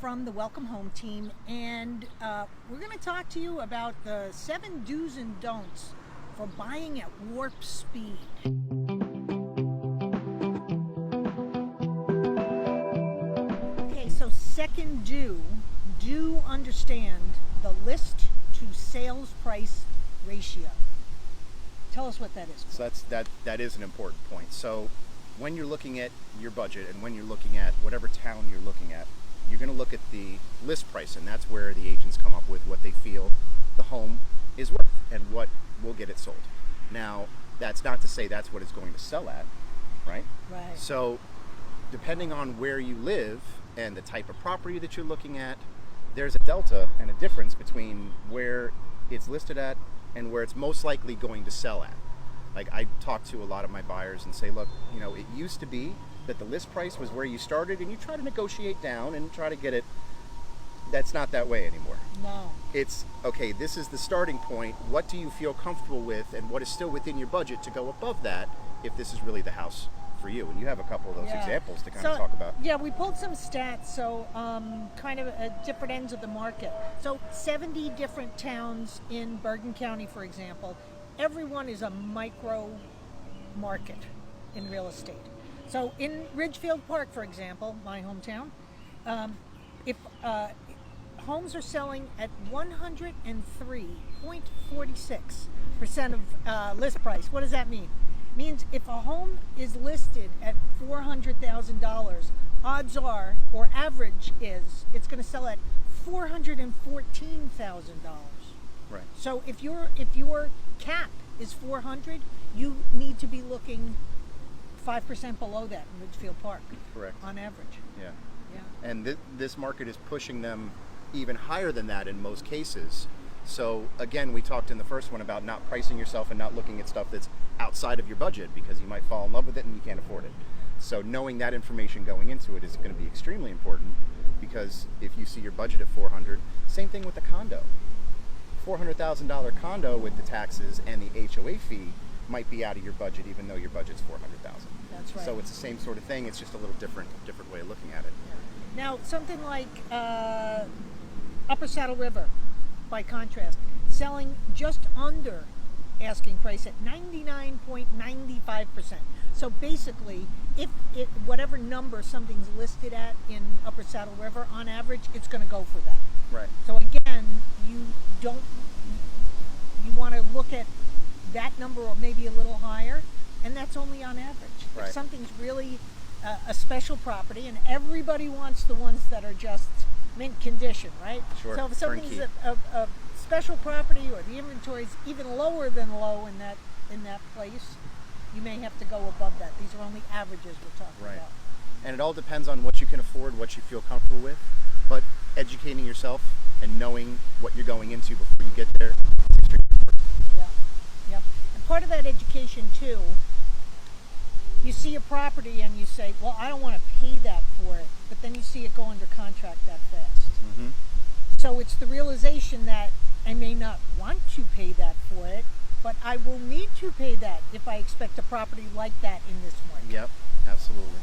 from the Welcome Home team, and we're going to talk to you about the 7 do's and don'ts for buying at warp speed. Okay, so second do understand the list to sales price ratio. Tell us what that is. So that is an important point. So when you're looking at your budget and when you're looking at whatever town you're looking at, you're going to look at the list price, and that's where the agents come up with what they feel the home is worth and what will get it sold. Now, that's not to say that's what it's going to sell at, right? Right. So depending on where you live and the type of property that you're looking at, there's a delta and a difference between where it's listed at and where it's most likely going to sell at. Like, I talk to a lot of my buyers and say, look, it used to be that the list price was where you started and you try to negotiate down and try to get it. That's not that way anymore. No. It's, okay, this is the starting point. What do you feel comfortable with and what is still within your budget to go above that if this is really the house for you? And you have a couple of those examples to kind of talk about. Yeah, we pulled some stats, so kind of at different ends of the market. So 70 different towns in Bergen County, for example. Everyone is a micro market in real estate. So in Ridgefield Park, for example, my hometown, if homes are selling at 103.46% of list price, what does that mean? It means if a home is listed at $400,000, odds are, or average is, it's going to sell at $414,000. Right. So if your cap is 400, you need to be looking 5% below that in Ridgefield Park. Correct. On average. Yeah. Yeah. And this market is pushing them even higher than that in most cases. So again, we talked in the first one about not pricing yourself and not looking at stuff that's outside of your budget because you might fall in love with it and you can't afford it. So knowing that information going into it is going to be extremely important, because if you see your budget at 400, same thing with the condo. $400,000 condo with the taxes and the HOA fee might be out of your budget even though your budget's $400,000. That's right. So it's the same sort of thing, it's just a little different way of looking at it. Now, something like Upper Saddle River, by contrast, selling just under asking price at 99.95%. So basically, if whatever number something's listed at in Upper Saddle River, on average, it's going to go for that. Right. So again, you want to look at that number or maybe a little higher, and that's only on average. Right. If something's really a special property, and everybody wants the ones that are just mint condition, right? Sure. So if something's Turnkey. a special property or the inventory is even lower than low in that place, you may have to go above that. These are only averages we're talking Right. about. And it all depends on what you can afford, what you feel comfortable with, but educating yourself and knowing what you're going into before you get there is extremely important. Yeah, yep. And part of that education too, you see a property and you say, well, I don't want to pay that for it, but then you see it go under contract that fast. Mm-hmm. So it's the realization that I may not want to pay that for it, but I will need to pay that if I expect a property like that in this market. Yep, absolutely.